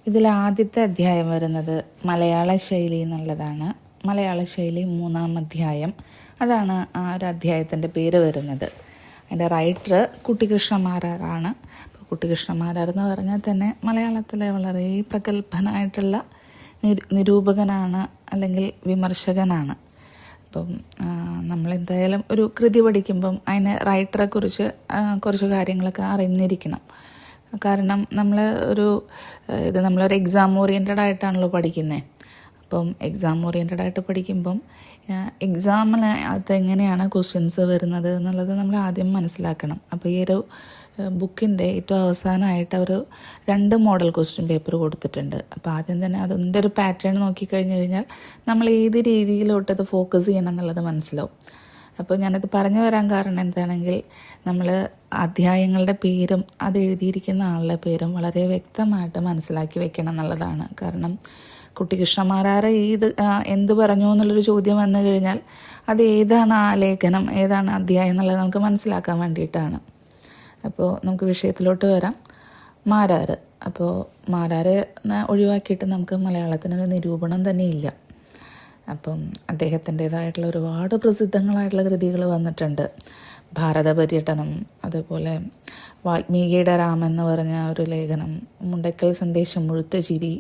ഇതിൽ ആദ്യത്തെ അധ്യായം വരുന്നത് മലയാള ശൈലി എന്നുള്ളതാണ്. മലയാള ശൈലി 3-ാം അധ്യായം. അതാണ് ആ ഒരു അധ്യായത്തിൻ്റെ പേര് വരുന്നത്. അതിൻ്റെ റൈറ്റർ കുട്ടിക്കൃഷ്ണമാരാറാണ്. കുട്ടിക്കൃഷ്ണമാരാർ എന്ന് പറഞ്ഞാൽ തന്നെ മലയാളത്തിലെ വളരെ പ്രഗത്ഭനായിട്ടുള്ള നിരൂപകനാണ്, അല്ലെങ്കിൽ വിമർശകനാണ്. അപ്പം നമ്മളെന്തായാലും ഒരു കൃതി പഠിക്കുമ്പം അതിന് റൈറ്ററെ കുറച്ച് കാര്യങ്ങളൊക്കെ അറിഞ്ഞിരിക്കണം. കാരണം നമ്മളൊരു എക്സാം ഓറിയൻറ്റഡ് ആയിട്ടാണല്ലോ പഠിക്കുന്നത്. അപ്പം എക്സാം ഓറിയൻറ്റഡ് ആയിട്ട് പഠിക്കുമ്പം എക്സാമിന് അതെങ്ങനെയാണ് ക്വസ്റ്റ്യൻസ് വരുന്നത് എന്നുള്ളത് നമ്മൾ ആദ്യം മനസ്സിലാക്കണം. അപ്പോൾ ഈ ഒരു ബുക്കിൻ്റെ ഏറ്റവും അവസാനമായിട്ട് അവർ 2 മോഡൽ ക്വസ്റ്റ്യൻ പേപ്പർ കൊടുത്തിട്ടുണ്ട്. അപ്പോൾ ആദ്യം തന്നെ അതിൻ്റെ ഒരു പാറ്റേൺ നോക്കിക്കഴിഞ്ഞ് കഴിഞ്ഞാൽ നമ്മൾ ഏത് രീതിയിലോട്ടത് ഫോക്കസ് ചെയ്യണം എന്നുള്ളത് മനസ്സിലാവും. അപ്പോൾ ഞാനത് പറഞ്ഞു വരാൻ കാരണം എന്താണെങ്കിൽ, നമ്മൾ അധ്യായങ്ങളുടെ പേരും അത് എഴുതിയിരിക്കുന്ന ആളുടെ പേരും വളരെ വ്യക്തമായിട്ട് മനസ്സിലാക്കി വെക്കണം എന്നുള്ളതാണ്. കാരണം കുട്ടിക്കൃഷ്ണമാരാറ് എന്ത് പറഞ്ഞു എന്നുള്ളൊരു ചോദ്യം വന്നു കഴിഞ്ഞാൽ അത് ഏതാണ് ആ ലേഖനം, ഏതാണ് അധ്യായം എന്നുള്ളത് നമുക്ക് മനസ്സിലാക്കാൻ വേണ്ടിയിട്ടാണ്. അപ്പോൾ നമുക്ക് വിഷയത്തിലോട്ട് വരാം. മാരാർ. അപ്പോൾ മാരാർ ഒഴിവാക്കിയിട്ട് നമുക്ക് മലയാളത്തിനൊരു നിരൂപണം തന്നെ ഇല്ല. അപ്പം അദ്ദേഹത്തിൻ്റേതായിട്ടുള്ള ഒരുപാട് പ്രസിദ്ധങ്ങളായിട്ടുള്ള കൃതികൾ വന്നിട്ടുണ്ട്. ഭാരത പര്യടനം, അതുപോലെ വാൽമീകിയുടെ രാമൻ എന്ന് പറഞ്ഞ ഒരു ലേഖനം, മുണ്ടക്കൽ സന്ദേശം, മുഴുത്ത ചിരി,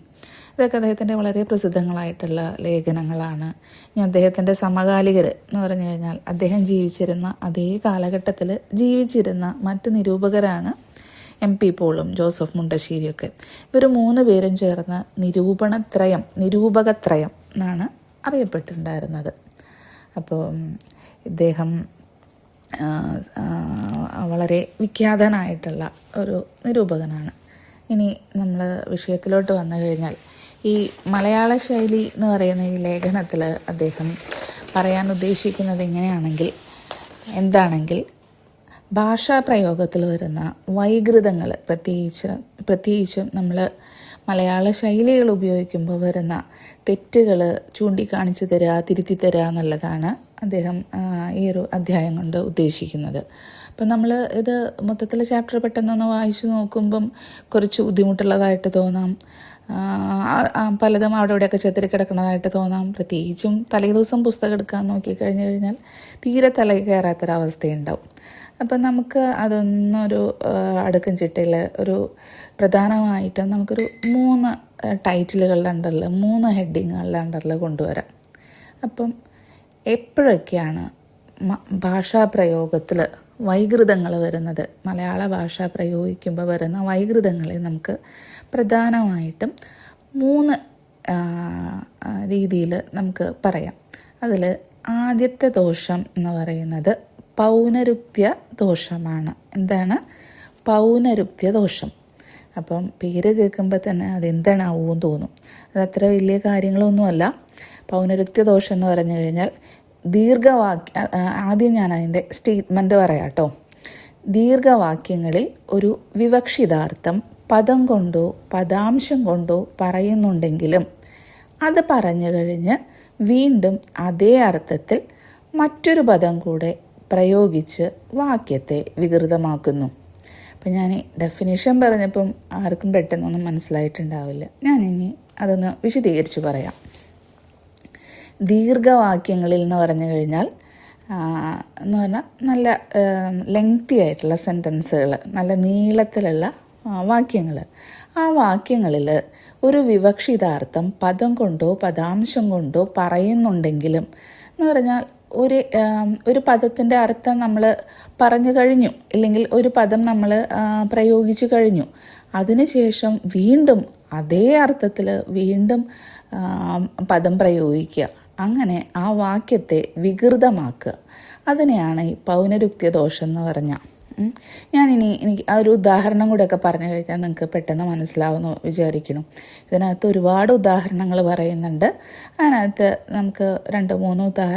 ഇതൊക്കെ അദ്ദേഹത്തിൻ്റെ വളരെ പ്രസിദ്ധങ്ങളായിട്ടുള്ള ലേഖനങ്ങളാണ്. ഇനി അദ്ദേഹത്തിൻ്റെ സമകാലികർ എന്ന് പറഞ്ഞു കഴിഞ്ഞാൽ അദ്ദേഹം ജീവിച്ചിരുന്ന അതേ കാലഘട്ടത്തിൽ ജീവിച്ചിരുന്ന മറ്റ് നിരൂപകരാണ് MP പോളും ജോസഫ് മുണ്ടശ്ശേരിയൊക്കെ. ഇവർ 3 പേരും ചേർന്ന് നിരൂപകത്രയം എന്നാണ് അറിയപ്പെട്ടിട്ടുണ്ടായിരുന്നത്. അപ്പോൾ ഇദ്ദേഹം വളരെ വിഖ്യാതനായിട്ടുള്ള ഒരു നിരൂപകനാണ്. ഇനി നമ്മൾ വിഷയത്തിലോട്ട് വന്നു കഴിഞ്ഞാൽ, ഈ മലയാള ശൈലി എന്ന് പറയുന്ന ഈ ലേഖനത്തിൽ അദ്ദേഹം പറയാൻ ഉദ്ദേശിക്കുന്നത് എന്താണെങ്കിൽ ഭാഷാപ്രയോഗത്തിൽ വരുന്ന വൈകൃതങ്ങൾ, പ്രത്യേകിച്ചും നമ്മൾ മലയാള ശൈലികൾ ഉപയോഗിക്കുമ്പോൾ വരുന്ന തെറ്റുകൾ ചൂണ്ടിക്കാണിച്ച് തരിക, തിരുത്തി തരിക എന്നുള്ളതാണ് അദ്ദേഹം ഈ ഒരു അധ്യായം കൊണ്ട് ഉദ്ദേശിക്കുന്നത്. അപ്പം നമ്മൾ ഇത് മൊത്തത്തിൽ ചാപ്റ്റർ പെട്ടെന്നൊന്ന് വായിച്ചു നോക്കുമ്പം കുറച്ച് ബുദ്ധിമുട്ടുള്ളതായിട്ട് തോന്നാം. പലതും അവിടെ ഇവിടെയൊക്കെ ചെത്തിരിക്കിടക്കുന്നതായിട്ട് തോന്നാം. പ്രത്യേകിച്ചും തലേദിവസം പുസ്തകം എടുക്കാൻ നോക്കിക്കഴിഞ്ഞു കഴിഞ്ഞാൽ തീരെ തലയിൽ കയറാത്തൊരവസ്ഥയുണ്ടാവും. അപ്പം നമുക്ക് അതൊന്നൊരു അടുക്കും ചിട്ടയിൽ പ്രധാനമായിട്ടും നമുക്കൊരു 3 ടൈറ്റിലുകളുടെ അണ്ടറിൽ, 3 ഹെഡിങ്ങുകളുടെ അണ്ടറിൽ കൊണ്ടുവരാം. അപ്പം എപ്പോഴൊക്കെയാണ് ഭാഷാപ്രയോഗത്തിൽ വൈകൃതങ്ങൾ വരുന്നത്, മലയാള ഭാഷ പ്രയോഗിക്കുമ്പോൾ വരുന്ന വൈകൃതങ്ങളെ നമുക്ക് പ്രധാനമായിട്ടും 3 രീതിയിൽ നമുക്ക് പറയാം. അതിൽ ആദ്യത്തെ ദോഷം എന്ന് പറയുന്നത് പൗനരുക്ത്യ ദോഷമാണ്. എന്താണ് പൗനരുക്ത്യ ദോഷം? അപ്പം പേര് കേൾക്കുമ്പോൾ തന്നെ അതെന്താണാവും തോന്നും. അതത്ര വലിയ കാര്യങ്ങളൊന്നുമല്ല. പൗനരുക്ത്യ ദോഷം എന്ന് പറഞ്ഞു കഴിഞ്ഞാൽ ആദ്യം ഞാൻ അതിൻ്റെ സ്റ്റേറ്റ്മെൻറ്റ് പറയാം കേട്ടോ. ദീർഘവാക്യങ്ങളിൽ ഒരു വിവക്ഷിതാർത്ഥം പദം കൊണ്ടോ പദാംശം കൊണ്ടോ പറയുന്നുണ്ടെങ്കിലും അത് പറഞ്ഞു കഴിഞ്ഞ് വീണ്ടും അതേ അർത്ഥത്തിൽ മറ്റൊരു പദം കൂടെ പ്രയോഗിച്ച് വാക്യത്തെ വികൃതമാക്കുന്നു. അപ്പം ഞാൻ ഡെഫിനിഷൻ പറഞ്ഞപ്പം ആർക്കും പെട്ടെന്നൊന്നും മനസ്സിലായിട്ടുണ്ടാവില്ല. ഞാനിനി അതൊന്ന് വിശദീകരിച്ച് പറയാം. ദീർഘവാക്യങ്ങളിൽ എന്ന് പറഞ്ഞു കഴിഞ്ഞാൽ എന്ന് പറഞ്ഞാൽ നല്ല ലെങ്തി ആയിട്ടുള്ള സെൻറ്റൻസുകൾ, നല്ല നീളത്തിലുള്ള വാക്യങ്ങൾ. ആ വാക്യങ്ങളിൽ ഒരു വിവക്ഷിതാർത്ഥം പദം കൊണ്ടോ പദാംശം കൊണ്ടോ പറയുന്നുണ്ടെങ്കിലും എന്ന് പറഞ്ഞാൽ ഒരു പദത്തിൻ്റെ അർത്ഥം നമ്മൾ പറഞ്ഞു കഴിഞ്ഞു, അല്ലെങ്കിൽ ഒരു പദം നമ്മൾ പ്രയോഗിച്ചു കഴിഞ്ഞു, അതിനുശേഷം വീണ്ടും അതേ അർത്ഥത്തിൽ വീണ്ടും പദം പ്രയോഗിക്കുക, അങ്ങനെ ആ വാക്യത്തെ വികൃതമാക്കുക. അതിനെയാണ് ഈ പൗനരുക്ത്യ ദോഷം എന്ന് പറഞ്ഞാൽ. എനിക്ക് ആ ഒരു ഉദാഹരണം കൂടെയൊക്കെ പറഞ്ഞു കഴിഞ്ഞാൽ നിങ്ങൾക്ക് പെട്ടെന്ന് മനസ്സിലാവുമെന്ന് വിചാരിക്കണം. ഇതിനകത്ത് ഒരുപാട് ഉദാഹരണങ്ങൾ പറയുന്നുണ്ട്. അതിനകത്ത് നമുക്ക് 2-3 ഉദാഹരണം